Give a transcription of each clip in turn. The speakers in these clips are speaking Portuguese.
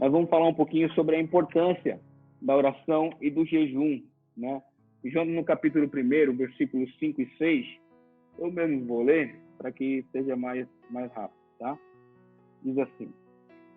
nós vamos falar um pouquinho sobre a importância da oração e do jejum, né? Jonas, no capítulo 1, versículos 5 e 6, eu mesmo vou ler para que seja mais rápido, tá? Diz assim: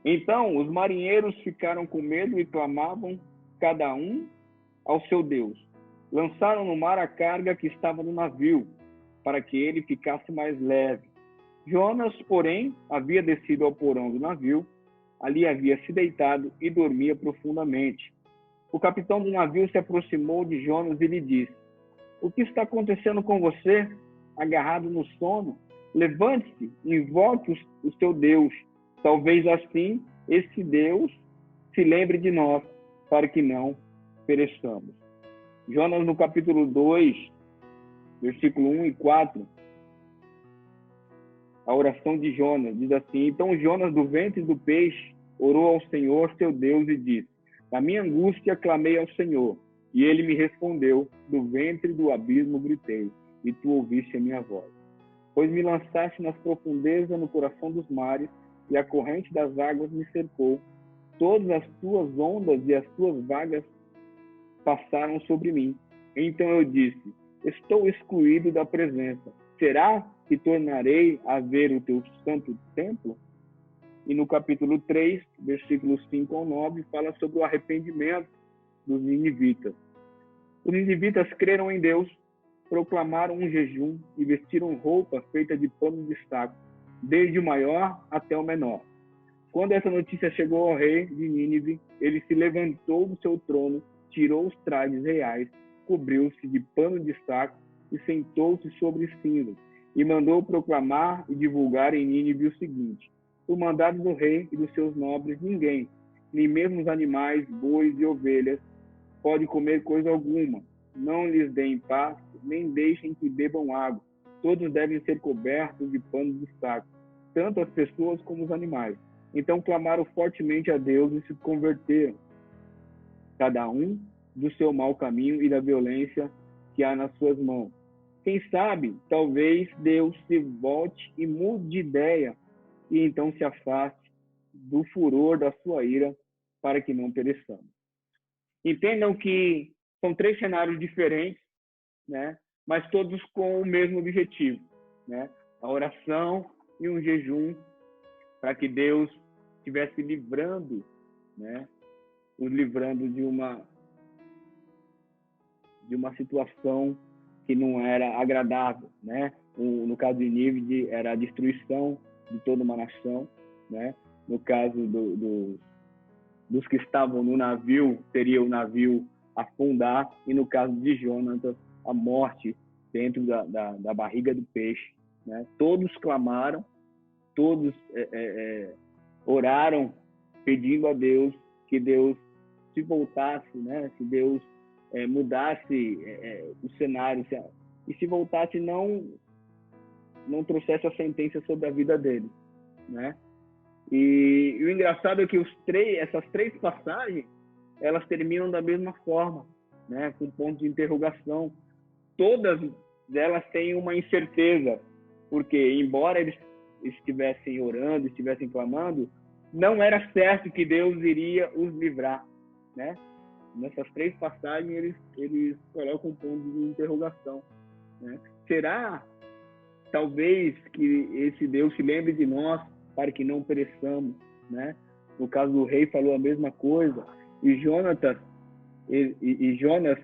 Então os marinheiros ficaram com medo e clamavam, cada um ao seu Deus. Lançaram no mar a carga que estava no navio, para que ele ficasse mais leve. Jonas, porém, havia descido ao porão do navio, ali havia se deitado e dormia profundamente. O capitão do navio se aproximou de Jonas e lhe disse: O que está acontecendo com você, agarrado no sono? Levante-se e invoque o seu Deus. Talvez assim esse Deus se lembre de nós, para que não pereçamos. Jonas, no capítulo 2, versículo 1 e 4, a oração de Jonas diz assim: Então Jonas, do ventre do peixe, orou ao Senhor, seu Deus, e disse: Na minha angústia clamei ao Senhor, e ele me respondeu, do ventre do abismo gritei, e tu ouviste a minha voz. Pois me lançaste nas profundezas no coração dos mares, e a corrente das águas me cercou. Todas as tuas ondas e as tuas vagas passaram sobre mim. Então eu disse: Estou excluído da presença. Será que tornarei a ver o teu santo templo? E no capítulo 3, versículos 5 ao 9, fala sobre o arrependimento dos ninivitas. Os ninivitas creram em Deus, proclamaram um jejum e vestiram roupa feita de pano de saco, desde o maior até o menor. Quando essa notícia chegou ao rei de Nínive, ele se levantou do seu trono, tirou os trajes reais, cobriu-se de pano de saco e sentou-se sobre cinzas, e mandou proclamar e divulgar em Nínive o seguinte: Por mandado do rei e dos seus nobres, ninguém, nem mesmo os animais, bois e ovelhas, pode comer coisa alguma. Não lhes deem pasto, nem deixem que bebam água. Todos devem ser cobertos de pano de saco, tanto as pessoas como os animais. Então clamaram fortemente a Deus e se converteram, cada um do seu mau caminho e da violência que há nas suas mãos. Quem sabe, talvez Deus se volte e mude de ideia e então se afaste do furor da sua ira, para que não pereçamos. Entendam que são 3 cenários diferentes, né? Mas todos com o mesmo objetivo, né? A oração e um jejum, para que Deus estivesse livrando, né? Os livrando de uma situação que não era agradável, né? No caso de Nínive, era a destruição de toda uma nação, né? No caso dos que estavam no navio, teria o navio afundar, e no caso de Jonas, a morte dentro da barriga do peixe, né? Todos clamaram, todos oraram, pedindo a Deus que Deus se voltasse, né? Se Deus mudasse o cenário, e se voltasse não trouxesse a sentença sobre a vida dele, né? E o engraçado é que essas 3 passagens, elas terminam da mesma forma, né? Com ponto de interrogação. Todas elas têm uma incerteza, porque embora eles estivessem orando, estivessem clamando, não era certo que Deus iria os livrar, né? Nessas 3 passagens eles colocam um ponto de interrogação, né? Será, talvez, que esse Deus se lembre de nós, para que não pereçamos, né? No caso do rei falou a mesma coisa, e Jonas,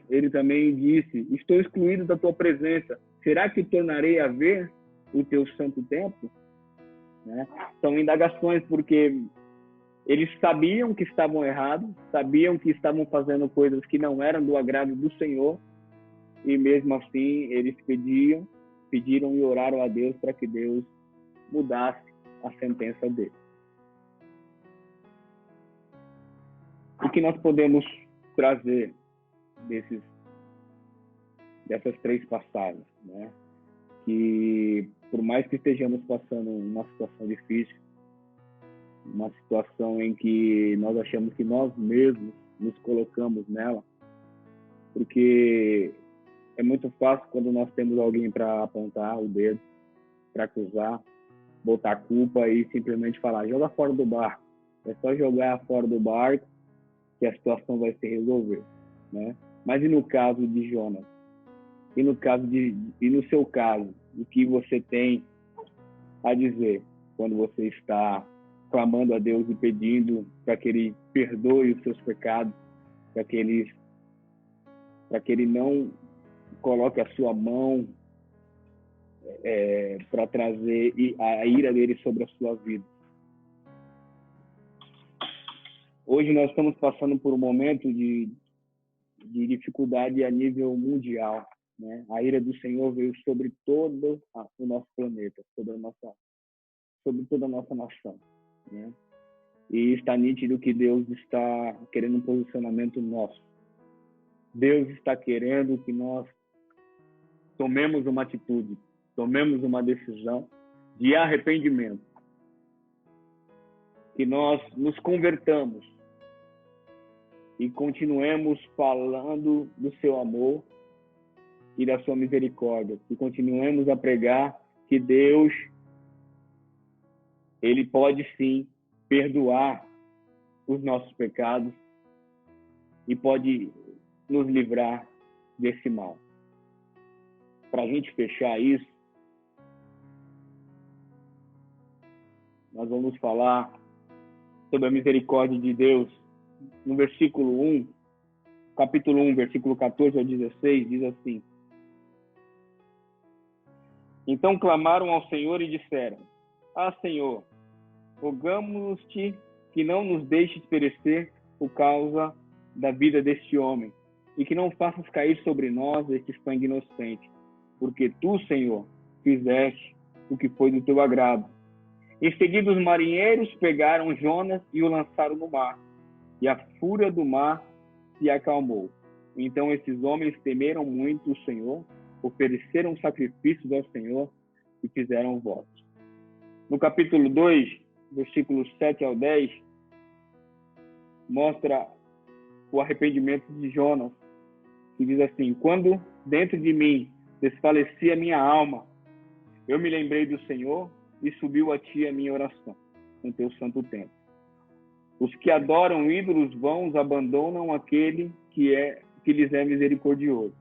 ele também disse: Estou excluído da tua presença. Será que tornarei a ver o teu santo templo? Né? São indagações, porque eles sabiam que estavam errados, sabiam que estavam fazendo coisas que não eram do agrado do Senhor, e mesmo assim eles pediram e oraram a Deus para que Deus mudasse a sentença dele. O que nós podemos trazer dessas 3 passagens, né? Que por mais que estejamos passando uma situação difícil, uma situação em que nós achamos que nós mesmos nos colocamos nela, porque é muito fácil quando nós temos alguém para apontar o dedo, para acusar, botar a culpa e simplesmente falar: joga fora do barco, É só jogar fora do barco que a situação vai se resolver, né? Mas e no caso de Jonas? E no seu caso, o que você tem a dizer quando você está clamando a Deus e pedindo para que Ele perdoe os seus pecados, para que Ele não coloque a sua mão para trazer a ira dele sobre a sua vida? Hoje nós estamos passando por um momento de dificuldade a nível mundial, né? A ira do Senhor veio sobre todo o nosso planeta, sobre toda a nossa nação, né? E está nítido que Deus está querendo um posicionamento nosso. Deus está querendo que nós tomemos uma atitude, tomemos uma decisão de arrependimento, que nós nos convertamos e continuemos falando do seu amor e da sua misericórdia, que continuemos a pregar que Deus, Ele pode sim perdoar os nossos pecados e pode nos livrar desse mal. Para a gente fechar isso, nós vamos falar sobre a misericórdia de Deus no versículo 1, capítulo 1, versículo 14 ao 16, diz assim: Então clamaram ao Senhor e disseram: Ah, Senhor, rogamos-te que não nos deixes perecer por causa da vida deste homem, e que não faças cair sobre nós este sangue inocente, porque tu, Senhor, fizeste o que foi do teu agrado. Em seguida, os marinheiros pegaram Jonas e o lançaram no mar, e a fúria do mar se acalmou. Então esses homens temeram muito o Senhor, ofereceram sacrifícios ao Senhor e fizeram votos. No capítulo 2, versículos 7 ao 10, mostra o arrependimento de Jonas, que diz assim: Quando dentro de mim desfalecia a minha alma, eu me lembrei do Senhor e subiu a ti a minha oração no teu santo templo. Os que adoram ídolos vãos abandonam aquele que lhes é misericordioso.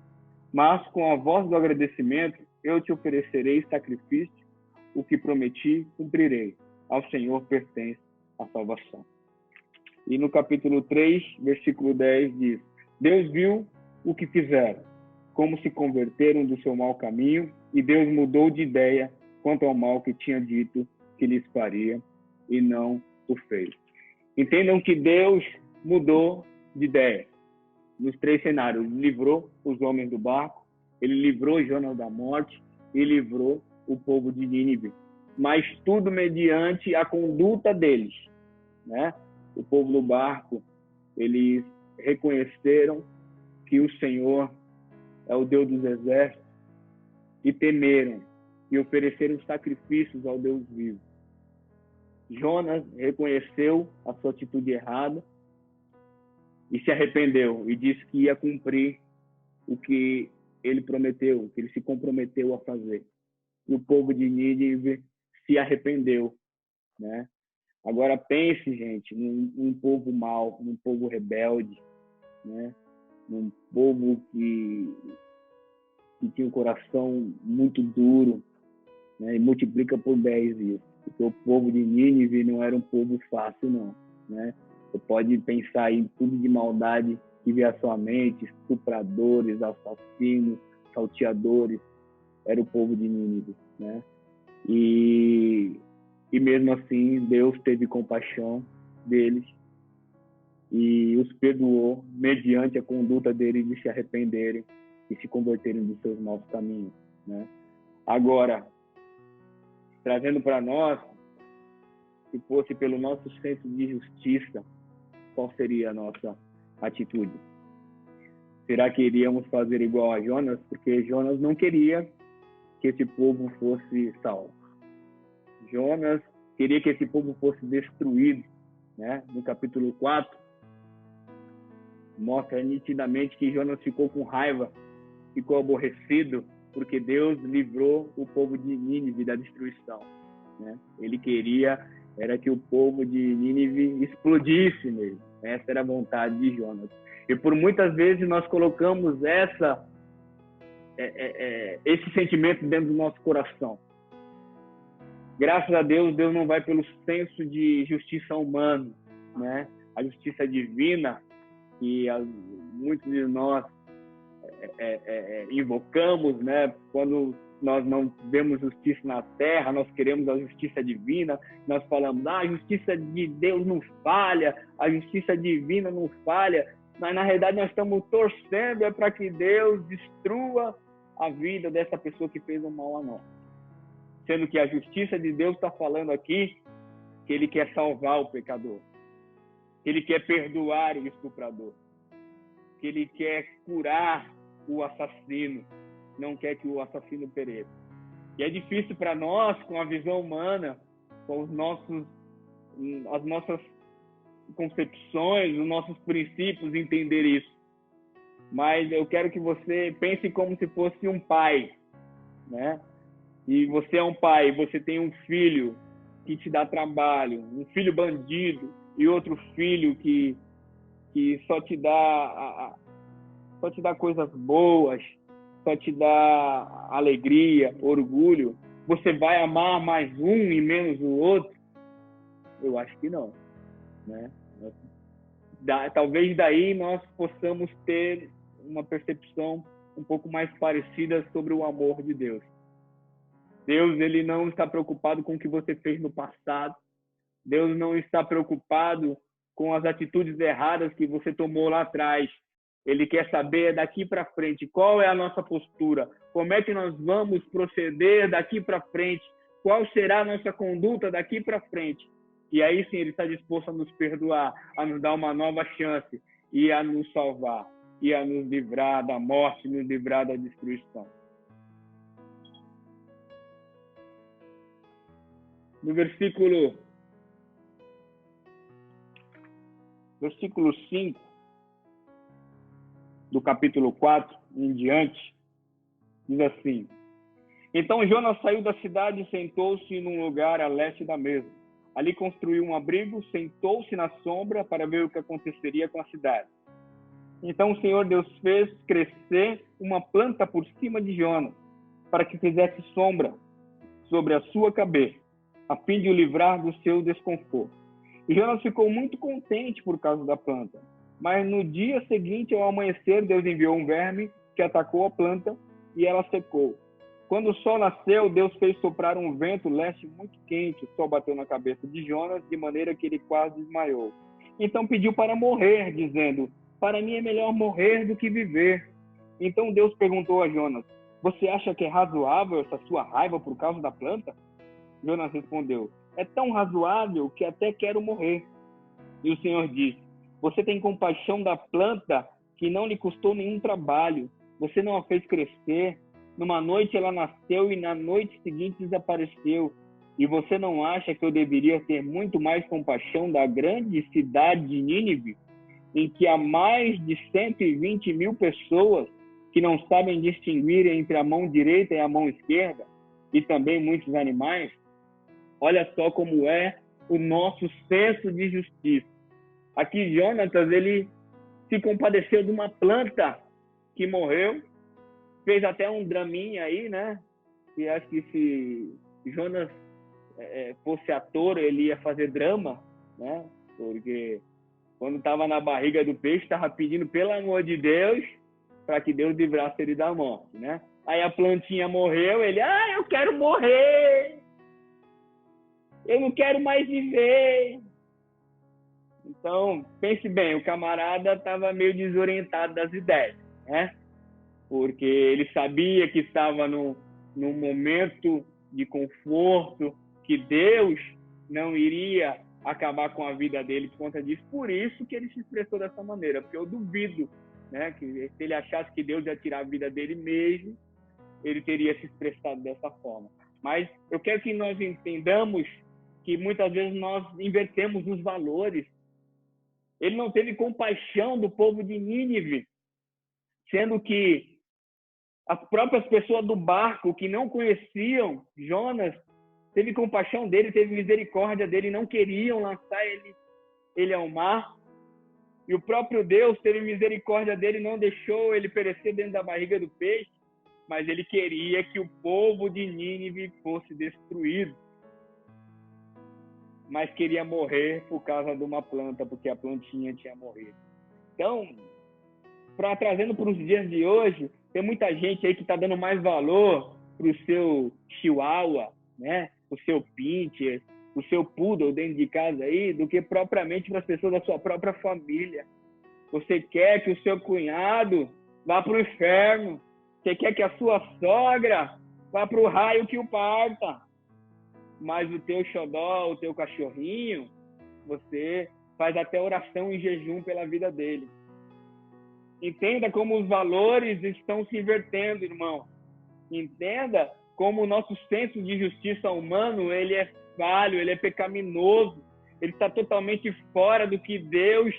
Mas com a voz do agradecimento eu te oferecerei sacrifício, o que prometi cumprirei. Ao Senhor pertence a salvação. E no capítulo 3, versículo 10 diz: Deus viu o que fizeram, como se converteram do seu mau caminho, e Deus mudou de ideia quanto ao mal que tinha dito que lhes faria, e não o fez. Entendam que Deus mudou de ideia nos três cenários. Ele livrou os homens do barco, ele livrou Jonas da morte e livrou o povo de Nínive. Mas tudo mediante a conduta deles, né? O povo do barco, eles reconheceram que o Senhor é o Deus dos exércitos e temeram e ofereceram sacrifícios ao Deus vivo. Jonas reconheceu a sua atitude errada e se arrependeu e disse que ia cumprir o que ele prometeu, o que ele se comprometeu a fazer. E o povo de Nínive se arrependeu, né? Agora pense, gente, num povo mau, num povo rebelde, né? Num povo que tinha um coração muito duro, né? E multiplica por 10 isso. Porque o povo de Nínive não era um povo fácil, não, né? Você pode pensar em tudo de maldade que vier à sua mente: estupradores, assassinos, salteadores. Era o povo de Nínive, né? E mesmo assim, Deus teve compaixão deles e os perdoou mediante a conduta deles de se arrependerem e se converterem dos seus maus caminhos, né? Agora, trazendo para nós, se fosse pelo nosso senso de justiça, qual seria a nossa atitude? Será que iríamos fazer igual a Jonas? Porque Jonas não queria que esse povo fosse salvo. Jonas queria que esse povo fosse destruído, né? No capítulo 4, mostra nitidamente que Jonas ficou com raiva, ficou aborrecido, porque Deus livrou o povo de Nínive da destruição, né? Ele queria era que o povo de Nínive explodisse mesmo. Essa era a vontade de Jonas. E por muitas vezes nós colocamos esse sentimento dentro do nosso coração. Graças a Deus, Deus não vai pelo senso de justiça humana, né? A justiça divina que muitos de nós invocamos, né? Quando nós não vemos justiça na terra, nós queremos a justiça divina, nós falamos, a justiça de Deus não falha, a justiça divina não falha, mas na realidade nós estamos torcendo para que Deus destrua a vida dessa pessoa que fez o mal a nós. Sendo que a justiça de Deus está falando aqui que Ele quer salvar o pecador, que Ele quer perdoar o estuprador, que Ele quer curar o assassino, não quer que o assassino pereça. E é difícil para nós, com a visão humana, com as nossas concepções, os nossos princípios, entender isso. Mas eu quero que você pense como se fosse um pai, né? E você é um pai, você tem um filho que te dá trabalho, um filho bandido e outro filho que só te dá coisas boas, só te dá alegria, orgulho. Você vai amar mais um e menos o outro? Eu acho que não, né? Talvez daí nós possamos ter uma percepção um pouco mais parecida sobre o amor de Deus. Deus, ele não está preocupado com o que você fez no passado. Deus não está preocupado com as atitudes erradas que você tomou lá atrás. Ele quer saber daqui para frente qual é a nossa postura, como é que nós vamos proceder daqui para frente, qual será a nossa conduta daqui para frente. E aí sim ele está disposto a nos perdoar, a nos dar uma nova chance e a nos salvar, e a nos livrar da morte, nos livrar da destruição. No versículo 5 do capítulo 4 em diante, diz assim: Então Jonas saiu da cidade e sentou-se num lugar a leste da mesma. Ali construiu um abrigo, sentou-se na sombra para ver o que aconteceria com a cidade. Então o Senhor Deus fez crescer uma planta por cima de Jonas, para que fizesse sombra sobre a sua cabeça, a fim de o livrar do seu desconforto. E Jonas ficou muito contente por causa da planta. Mas no dia seguinte, ao amanhecer, Deus enviou um verme que atacou a planta e ela secou. Quando o sol nasceu, Deus fez soprar um vento leste muito quente. O sol bateu na cabeça de Jonas, de maneira que ele quase desmaiou. Então pediu para morrer, dizendo: Para mim é melhor morrer do que viver. Então Deus perguntou a Jonas: Você acha que é razoável essa sua raiva por causa da planta? Jonas respondeu: É tão razoável que até quero morrer. E o Senhor disse: Você tem compaixão da planta que não lhe custou nenhum trabalho. Você não a fez crescer. Numa noite ela nasceu e na noite seguinte desapareceu. E você não acha que eu deveria ter muito mais compaixão da grande cidade de Nínive, em que há mais de 120 mil pessoas que não sabem distinguir entre a mão direita e a mão esquerda, e também muitos animais? Olha só como é o nosso senso de justiça. Aqui Jonatas, ele se compadeceu de uma planta que morreu, fez até um draminha aí, né? E acho que se Jonas fosse ator, ele ia fazer drama, né? Porque quando estava na barriga do peixe, estava pedindo pelo amor de Deus para que Deus livrasse ele da morte, né? Aí a plantinha morreu, ele, eu quero morrer! Eu não quero mais viver! Então, pense bem, o camarada estava meio desorientado das ideias, né? Porque ele sabia que estava num momento de conforto, que Deus não iria acabar com a vida dele por conta disso. Por isso que ele se expressou dessa maneira, porque eu duvido, né, que se ele achasse que Deus ia tirar a vida dele mesmo, ele teria se expressado dessa forma. Mas eu quero que nós entendamos que muitas vezes nós invertemos os valores. Ele não teve compaixão do povo de Nínive, sendo que as próprias pessoas do barco que não conheciam Jonas teve compaixão dele, teve misericórdia dele, não queriam lançar ele ao mar. E o próprio Deus teve misericórdia dele, não deixou ele perecer dentro da barriga do peixe, mas ele queria que o povo de Nínive fosse destruído. Mas queria morrer por causa de uma planta, porque a plantinha tinha morrido. Então, trazendo para os dias de hoje, tem muita gente aí que está dando mais valor para o seu chihuahua, né? O seu pincher, o seu poodle dentro de casa aí, do que propriamente para as pessoas da sua própria família. Você quer que o seu cunhado vá para o inferno. Você quer que a sua sogra vá para o raio que o parta. Mas o teu xodó, o teu cachorrinho, você faz até oração em jejum pela vida dele. Entenda como os valores estão se invertendo, irmão. Entenda como o nosso senso de justiça humano, ele é falho, ele é pecaminoso. Ele está totalmente fora do que Deus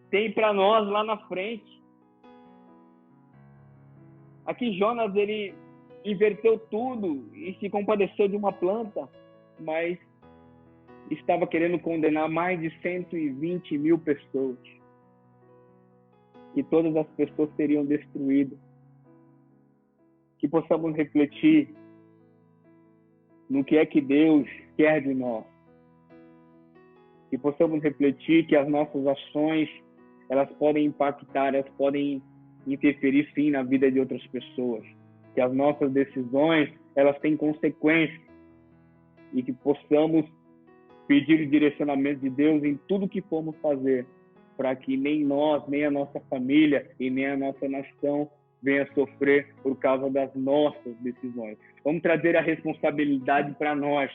tem para nós lá na frente. Aqui Jonas, ele inverteu tudo e se compadeceu de uma planta, mas estava querendo condenar mais de 120 mil pessoas. Que todas as pessoas seriam destruídas. Que possamos refletir no que é que Deus quer de nós. Que possamos refletir que as nossas ações, elas podem impactar, elas podem interferir sim na vida de outras pessoas. Que as nossas decisões, elas têm consequências. E que possamos pedir o direcionamento de Deus em tudo que formos fazer, para que nem nós, nem a nossa família e nem a nossa nação venha sofrer por causa das nossas decisões. Vamos trazer a responsabilidade para nós.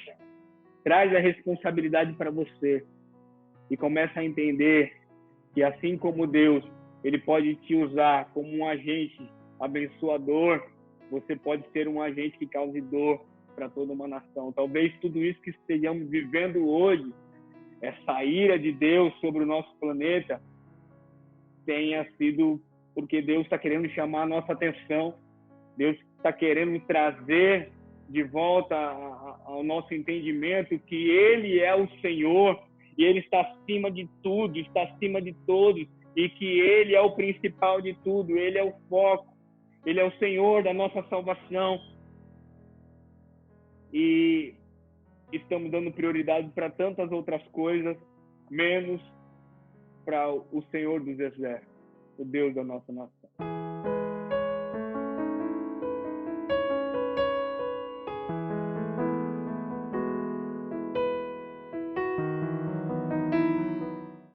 Traz a responsabilidade para você. E começa a entender que assim como Deus, ele pode te usar como um agente abençoador, você pode ser um agente que cause dor para toda uma nação. Talvez tudo isso que estejamos vivendo hoje, essa ira de Deus sobre o nosso planeta, tenha sido porque Deus está querendo chamar a nossa atenção. Deus está querendo trazer de volta ao nosso entendimento que Ele é o Senhor e Ele está acima de tudo, está acima de todos, e que Ele é o principal de tudo, Ele é o foco, Ele é o Senhor da nossa salvação. E estamos dando prioridade para tantas outras coisas, menos para o Senhor dos Exércitos, o Deus da nossa nação.